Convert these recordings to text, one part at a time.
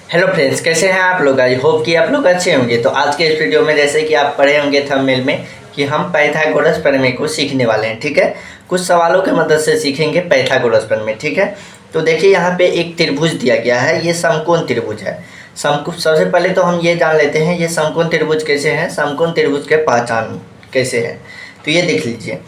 Hello friends, कैसे हैं आप लोग। आई होप कि आप लोग अच्छे होंगे। तो आज के इस वीडियो में जैसे कि आप पढ़े होंगे थंबनेल में कि हम पाइथागोरस प्रमेय को सीखने वाले हैं। ठीक है, कुछ सवालों की मदद से सीखेंगे पाइथागोरस प्रमेय। ठीक है, तो देखिए यहाँ पे एक त्रिभुज दिया गया है, ये समकोण त्रिभुज है। सबसे पहले तो हम ये जान लेते हैं ये समकोण त्रिभुज कैसे हैं, समकोण त्रिभुज के पहचान कैसे है। तो ये देख लीजिए,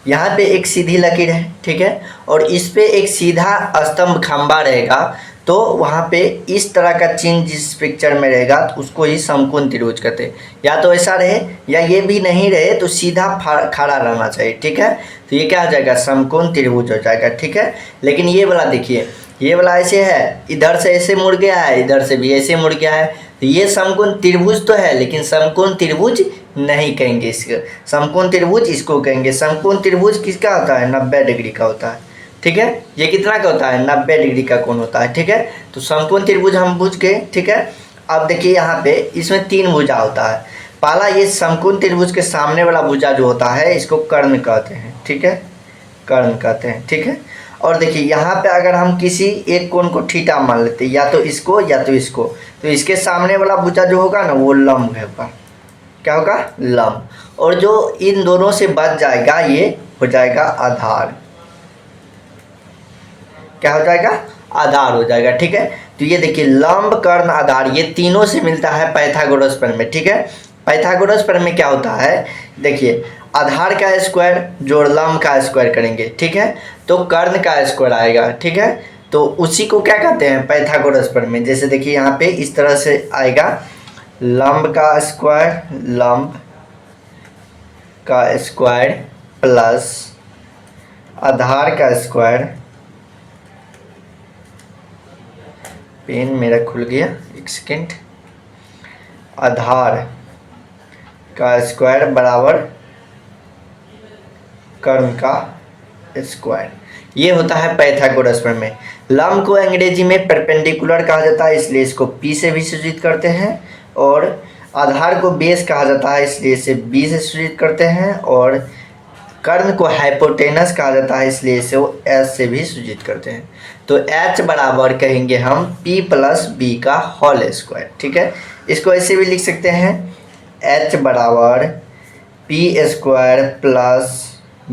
यहाँ पे एक सीधी लकीर है, ठीक है, और इस पे एक सीधा स्तंभ खंबा रहेगा। तो वहाँ पे इस तरह का चिन्ह जिस पिक्चर में रहेगा तो उसको ही समकोण त्रिभुज कहते हैं। या तो ऐसा रहे या ये भी नहीं रहे तो सीधा खड़ा रहना चाहिए। ठीक है, तो ये क्या हो जाएगा, समकोण त्रिभुज हो जाएगा। ठीक है, लेकिन ये वाला देखिए, ये वाला ऐसे है, इधर से ऐसे मुड़ गया है, इधर से भी ऐसे मुड़ गया है। तो ये समकोण त्रिभुज तो है लेकिन समकोण त्रिभुज नहीं कहेंगे इसको। समकोण त्रिभुज इसको कहेंगे। समकोण त्रिभुज किसका होता है, 90 डिग्री का होता है। ठीक है, ये कितना का होता है, 90 डिग्री का कोण होता है। ठीक है, तो समकोण त्रिभुज हम बुझ गए। ठीक है, अब देखिए यहाँ पे इसमें 3 भुजा होता है। पहला, ये समकोण त्रिभुज के सामने वाला भुजा जो होता है इसको कर्ण कहते हैं। ठीक है, कर्ण कहते हैं। ठीक है, और देखिए यहाँ पे अगर हम किसी एक कोण को थीटा मान लेते हैं, या तो इसको या तो इसको, तो इसके सामने वाला भुजा जो होगा ना वो लंब होगा। क्या होगा, लंब। और जो इन दोनों से बच जाएगा ये हो जाएगा आधार। क्या हो जाएगा, आधार हो जाएगा। ठीक है, तो ये देखिए लंब कर्ण आधार ये तीनों से मिलता है पाइथागोरस प्रमेय। ठीक है, पाइथागोरस प्रमेय क्या होता है, देखिए आधार का स्क्वायर जोड़ लंब का स्क्वायर करेंगे। ठीक है, तो कर्ण का स्क्वायर आएगा। ठीक है, तो उसी को क्या कहते हैं, पाइथागोरस प्रमेय। जैसे देखिए यहाँ पे इस तरह से आएगा, लंब का स्क्वायर, लंब का स्क्वायर प्लस आधार का स्क्वायर, पेन मेरा खुल गया, एक सेकेंड, आधार का स्क्वायर बराबर कर्ण का स्क्वायर। ये होता है पाइथागोरस प्रमेय। लंब को अंग्रेजी में परपेंडिकुलर कहा जाता है, इसलिए इसको P से भी सूचित करते हैं, और आधार को बेस कहा जाता है इसलिए इसे B से सूचित करते हैं, और कर्ण को हाइपोटेनस कहा जाता है इसलिए इसे वो H से भी सूचित करते हैं। तो H बराबर कहेंगे हम P प्लस B का होल स्क्वायर। ठीक है, इसको ऐसे भी लिख सकते हैं, H बराबर P square plus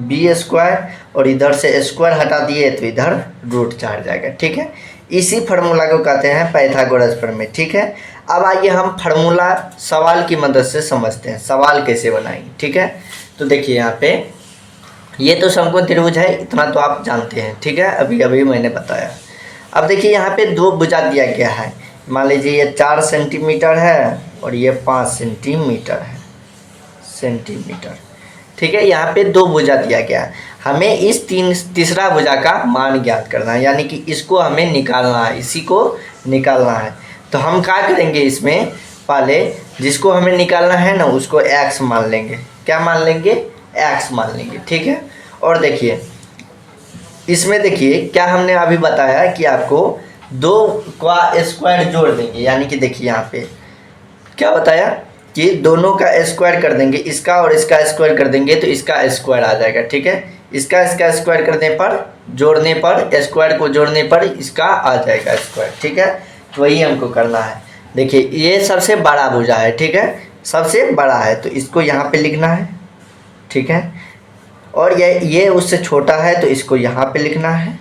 B square, और इधर से स्क्वायर हटा दिए तो इधर √4 जाएगा। ठीक है, इसी फार्मूला को कहते हैं पाइथागोरस प्रमेय। ठीक है, अब आइए हम फार्मूला सवाल की मदद से समझते हैं, सवाल कैसे बनाएंगे। ठीक है, तो देखिए यहाँ पे ये तो समकोण त्रिभुज है, इतना तो आप जानते हैं। ठीक है, अभी अभी मैंने बताया। अब देखिए यहाँ पे 2 भुजा दिया गया है। मान लीजिए ये 4 सेंटीमीटर है और ये 5 सेंटीमीटर है, सेंटीमीटर। ठीक है, यहाँ पे 2 भुजा दिया गया है। हमें इस तीसरा भुजा का मान ज्ञात करना है, यानी कि इसको हमें निकालना है, इसी को निकालना है। तो हम क्या करेंगे, इसमें पहले जिसको हमें निकालना है ना उसको x मान लेंगे। क्या मान लेंगे, x मान लेंगे। ठीक है, और देखिए इसमें देखिए क्या हमने अभी बताया कि आपको 2 का स्क्वायर जोड़ देंगे, यानी कि देखिए यहाँ पे क्या बताया कि दोनों का स्क्वायर कर देंगे, इसका और इसका स्क्वायर कर देंगे तो इसका स्क्वायर आ जाएगा। ठीक है, इसका स्क्वायर करने पर, जोड़ने पर, स्क्वायर को जोड़ने पर इसका आ जाएगा स्क्वायर। ठीक है, तो वही हमको करना है। देखिए ये सबसे बड़ा भुजा है। ठीक है, सबसे बड़ा है तो इसको यहाँ पे लिखना है। ठीक है, और ये उससे छोटा है तो इसको यहाँ पे लिखना है,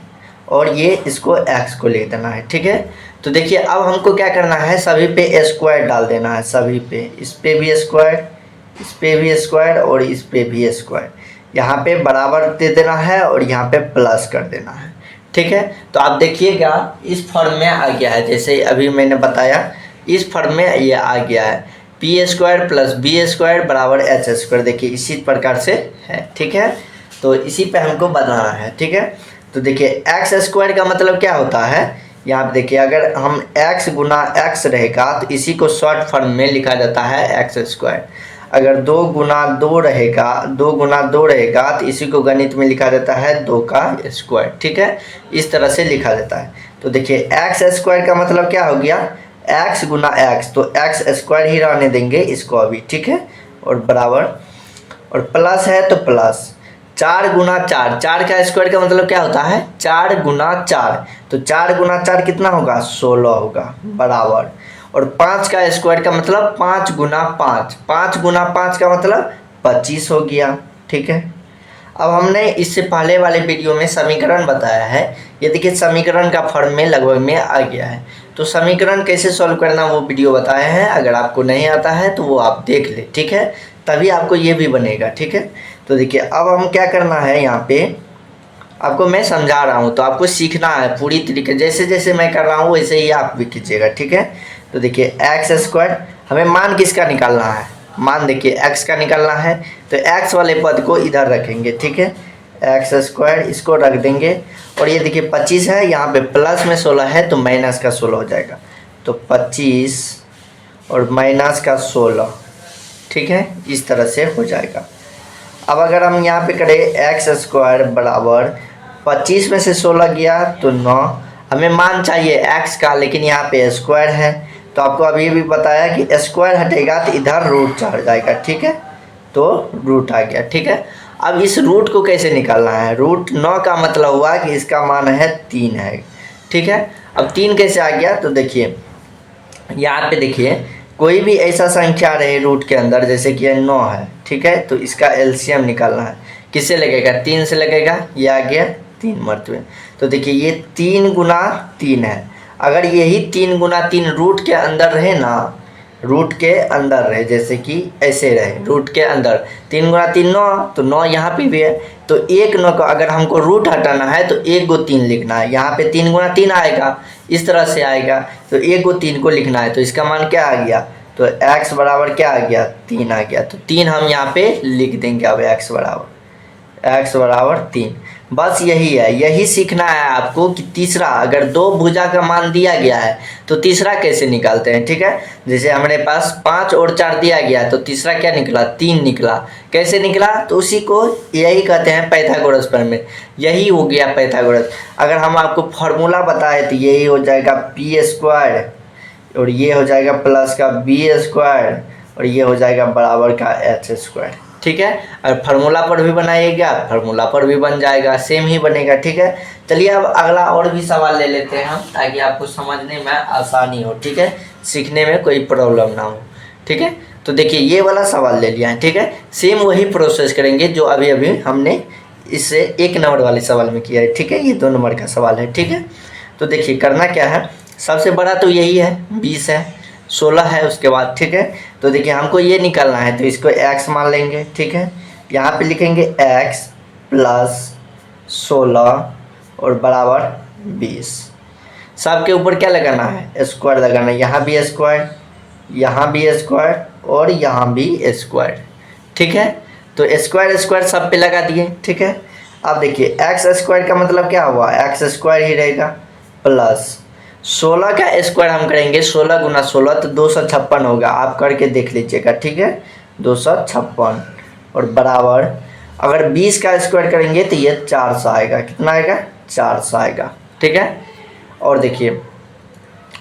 और ये इसको x को लिख देना है। ठीक है, तो देखिए अब हमको क्या करना है, सभी पे स्क्वायर डाल देना है, सभी पे, इस पे भी स्क्वायर, इस पे भी स्क्वायर, और इस पे भी स्क्वायर। यहाँ पे बराबर दे देना है और यहाँ पे प्लस कर देना है। ठीक है, तो आप देखिएगा इस फॉर्म में आ गया है, जैसे अभी मैंने बताया इस फॉर्म में ये आ गया है, P square plus B square बराबर एच स्क्वायर। देखिए इसी प्रकार से है। ठीक है, तो इसी पे हमको बनाना है। ठीक है, तो देखिए एक्स स्क्वायर का मतलब क्या होता है, यहाँ पे देखिए अगर हम x गुना x रहेगा तो इसी को शॉर्ट फॉर्म में लिखा जाता है एक्स स्क्वायर। अगर 2 गुना 2 रहेगा, 2 गुना 2 रहेगा तो इसी को गणित में लिखा जाता है 2 का स्क्वायर। ठीक है, इस तरह से लिखा जाता है। तो देखिए एक्स स्क्वायर का मतलब क्या हो गया, x गुना x, तो x स्क्वायर ही रहने देंगे इसको अभी। ठीक है, और बराबर, और प्लस है तो प्लस 4 गुना 4, 4 का स्क्वायर का मतलब क्या होता है, 4 गुना 4, तो 4 गुना 4 कितना होगा, 16 होगा, बराबर। और 5 का स्क्वायर का मतलब 5 गुना 5, 5 गुना 5 का मतलब 25 हो गया। ठीक है, अब हमने इससे पहले वाले वीडियो में समीकरण बताया है, ये देखिए समीकरण का फॉर्म में लगभग में आ गया है। तो समीकरण कैसे सॉल्व करना वो वीडियो बताए हैं, अगर आपको नहीं आता है तो वो आप देख ले। ठीक है, तभी आपको ये भी बनेगा। ठीक है, तो देखिए अब हम क्या करना है, यहाँ पे आपको मैं समझा रहा हूँ तो आपको सीखना है पूरी तरीके, जैसे जैसे मैं कर रहा हूँ वैसे ही आप भी कीजिएगा। ठीक है, तो देखिए एक्स स्क्वायर, हमें मान किसका निकालना है, मान देखिए एक्स का निकालना है, तो एक्स वाले पद को इधर रखेंगे। ठीक है, एक्स स्क्वायर इसको रख देंगे, और ये देखिए 25 है, यहाँ पे प्लस में 16 है तो माइनस का 16 हो जाएगा, तो 25 और माइनस का 16। ठीक है, इस तरह से हो जाएगा। अब अगर हम यहाँ पे करें एक्स स्क्वायर बराबर 25 में से 16 गया तो 9, हमें मान चाहिए एक्स का, लेकिन यहाँ पे स्क्वायर है, तो आपको अभी भी बताया कि स्क्वायर हटेगा तो इधर रूट चढ़ जाएगा। ठीक है, तो रूट आ गया। ठीक है, अब इस रूट को कैसे निकालना है, रूट 9 का मतलब हुआ कि इसका मान है 3 है। ठीक है, अब 3 कैसे आ गया, तो देखिए यहाँ पे देखिए कोई भी ऐसा संख्या रहे रूट के अंदर, जैसे कि 9 है। ठीक है, तो इसका एलसीएम निकालना है, किससे लगेगा, 3 से लगेगा, ये आ गया 3 मरतबे। तो देखिए ये 3 गुना 3 है, अगर यही 3 गुना 3 रूट के अंदर रहे ना, रूट के अंदर रहे, जैसे कि ऐसे रहे रूट के अंदर, 3 गुना 3 9, तो 9 यहाँ पे भी है, तो 1 9 का अगर हमको रूट हटाना है तो 1 को 3 लिखना है, यहाँ पे 3 गुना 3 आएगा, इस तरह से आएगा, तो 1 को 3 को लिखना है, तो इसका मान क्या आ गया, तो x बराबर क्या आ गया, 3 आ गया, तो 3 हम यहाँ पे लिख देंगे। अब x बराबर 3, बस यही है, यही सीखना है आपको कि तीसरा, अगर 2 भुजा का मान दिया गया है तो तीसरा कैसे निकालते हैं। ठीक है, जैसे हमारे पास 5 और 4 दिया गया तो तीसरा क्या निकला, 3 निकला, कैसे निकला, तो उसी को यही कहते हैं पाइथागोरस प्रमेय, यही हो गया पाइथागोरस। अगर हम आपको फॉर्मूला बताए तो यही हो जाएगा पी स्क्वायर, और ये हो जाएगा प्लस का बी स्क्वायर, और ये हो जाएगा बराबर का एच स्क्वायर। ठीक है, अगर फार्मूला पर भी बनाइएगा फार्मूला पर भी बन जाएगा, सेम ही बनेगा। ठीक है, चलिए अब अगला और भी सवाल ले लेते हैं हम, ताकि आपको समझने में आसानी हो। ठीक है, सीखने में कोई प्रॉब्लम ना हो। ठीक है, तो देखिए ये वाला सवाल ले लिया है। ठीक है, सेम वही प्रोसेस करेंगे जो अभी अभी हमने इससे 1 नंबर वाले सवाल में किया है। ठीक है, ये 2 नंबर का सवाल है। ठीक है, तो देखिए करना क्या है, सबसे बड़ा तो यही है 20 है, 16 है उसके बाद। ठीक है, तो देखिए हमको ये निकालना है, तो इसको x मान लेंगे। ठीक है, यहाँ पे लिखेंगे x प्लस 16 और बराबर 20, सब के ऊपर क्या लगाना है, स्क्वायर लगाना है, यहाँ भी स्क्वायर, यहाँ भी स्क्वायर और यहाँ भी स्क्वायर। ठीक है, तो स्क्वायर स्क्वायर सब पे लगा दिए। ठीक है, अब देखिए एक्स स्क्वायर का मतलब क्या हुआ, एक्स स्क्वायर ही रहेगा, प्लस 16 का स्क्वायर हम करेंगे, 16 गुना 16 तो 256 होगा, आप करके देख लीजिएगा। ठीक है, 256 और बराबर, अगर 20 का स्क्वायर करेंगे तो ये 400 आएगा, कितना आएगा, 400 आएगा। ठीक है, और देखिए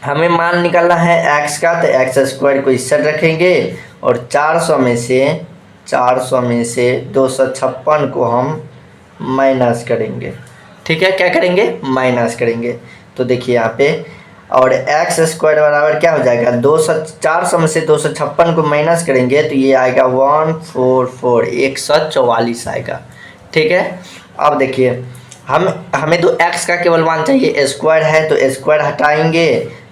हमें मान निकालना है x का, तो एक्स स्क्वायर को इस साइड रखेंगे और 400 में से 256 को हम माइनस करेंगे। ठीक है, क्या करेंगे, माइनस करेंगे, तो देखिए यहाँ पे, और एक्स स्क्वायर बराबर क्या हो जाएगा, 400 में से 256 को माइनस करेंगे तो ये आएगा 144, 144 आएगा। ठीक है, अब देखिए हमें तो x का केवल मान चाहिए, स्क्वायर है तो स्क्वायर हटाएंगे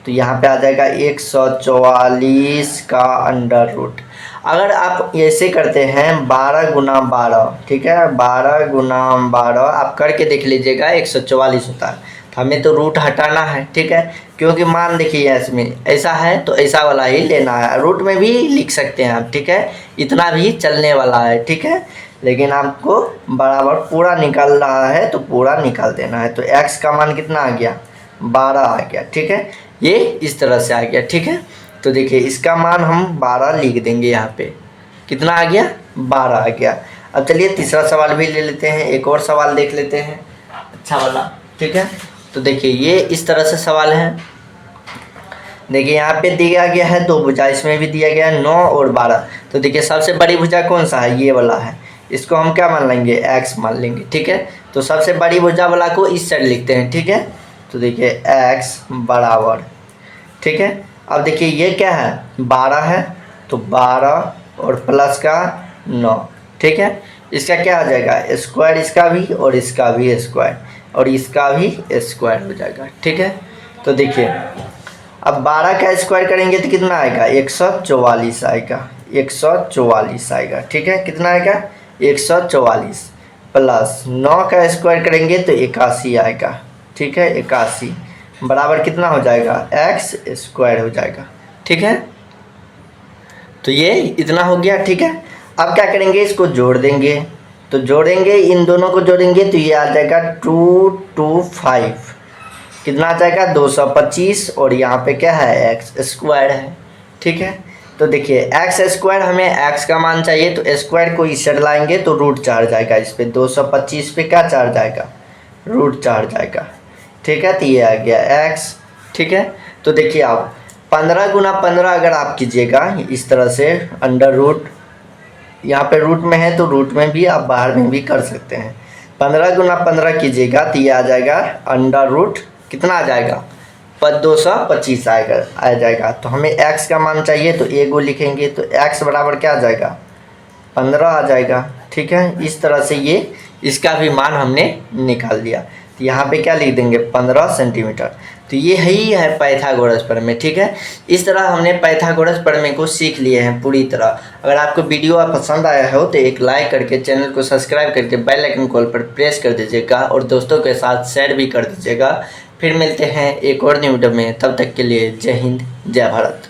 तो यहाँ पे आ जाएगा 144 का अंडर रूट। अगर आप ऐसे करते हैं 12 गुना 12, ठीक है, 12 गुना 12 आप करके देख लीजिएगा, 144 होता है, तो हमें तो रूट हटाना है। ठीक है, क्योंकि मान देखिए इसमें ऐसा है तो ऐसा वाला ही लेना है, रूट में भी लिख सकते हैं आप। ठीक है, इतना भी चलने वाला है। ठीक है, लेकिन आपको बराबर पूरा निकाल रहा है तो पूरा निकाल देना है, तो x का मान कितना आ गया, 12 आ गया। ठीक है, ये इस तरह से आ गया। ठीक है, तो देखिए इसका मान हम 12 लिख देंगे, यहाँ पे कितना आ गया, 12 आ गया। अब चलिए तीसरा सवाल भी ले लेते हैं, एक और सवाल देख लेते हैं अच्छा वाला। ठीक है, तो देखिए ये इस तरह से सवाल है, देखिए यहाँ पे दिया गया है 2 भुजा, इसमें भी दिया गया है 9 और 12, तो देखिए सबसे बड़ी भुजा कौन सा है, ये वाला है, इसको हम क्या मान लेंगे, x मान लेंगे। ठीक है, तो सबसे बड़ी भुजा वाला को इस साइड लिखते हैं। ठीक है, तो देखिए x बराबर, ठीक है। अब देखिए ये क्या है 12 है, तो 12 और प्लस का 9, ठीक है। इसका क्या आ जाएगा स्क्वायर, इसका भी और इसका भी स्क्वायर और इसका भी स्क्वायर हो जाएगा, ठीक है। तो देखिए अब 12 का स्क्वायर करेंगे तो कितना आएगा 144 आएगा, 144 आएगा, ठीक है। कितना आएगा 144 प्लस 9 का स्क्वायर करेंगे तो 81 आएगा, ठीक है। 81 बराबर कितना हो जाएगा एक्स स्क्वायर हो जाएगा, ठीक है। तो ये इतना हो गया, ठीक है। अब क्या करेंगे इसको जोड़ देंगे, तो जोड़ेंगे इन दोनों को जोड़ेंगे तो ये आ जाएगा 225, कितना आ जाएगा 225 और यहाँ पे क्या है एक्स स्क्वायर है, ठीक है। तो देखिए एक्स स्क्वायर हमें एक्स का मान चाहिए, तो स्क्वायर को इस साइड लाएंगे तो रूट 4 जाएगा इस पे, 225 पे क्या 4 जाएगा रूट 4 जाएगा, ठीक है। तो ये आ गया एक्स, ठीक है। तो देखिए आप 15 गुना 15 अगर आप कीजिएगा इस तरह से अंडर रूट, यहाँ पे रूट में है तो रूट में भी आप बाहर में भी कर सकते हैं। 15 गुना 15 कीजिएगा तो ये आ जाएगा अंडर रूट कितना आ जाएगा 225 आएगा आ जाएगा। तो हमें x का मान चाहिए तो a को लिखेंगे तो x बराबर क्या आ जाएगा 15 आ जाएगा, ठीक है। इस तरह से ये इसका भी मान हमने निकाल दिया, तो यहाँ पे क्या लिख देंगे 15 सेंटीमीटर। तो ये ही है पाइथागोरस प्रमेय, ठीक है। इस तरह हमने पाइथागोरस प्रमेय को सीख लिए हैं पूरी तरह। अगर आपको वीडियो पसंद आया हो तो एक लाइक करके चैनल को सब्सक्राइब करके बेल आइकन कॉल पर प्रेस कर दीजिएगा और दोस्तों के साथ शेयर भी कर दीजिएगा। फिर मिलते हैं एक और न्यू वीडियो में, तब तक के लिए जय हिंद जय भारत।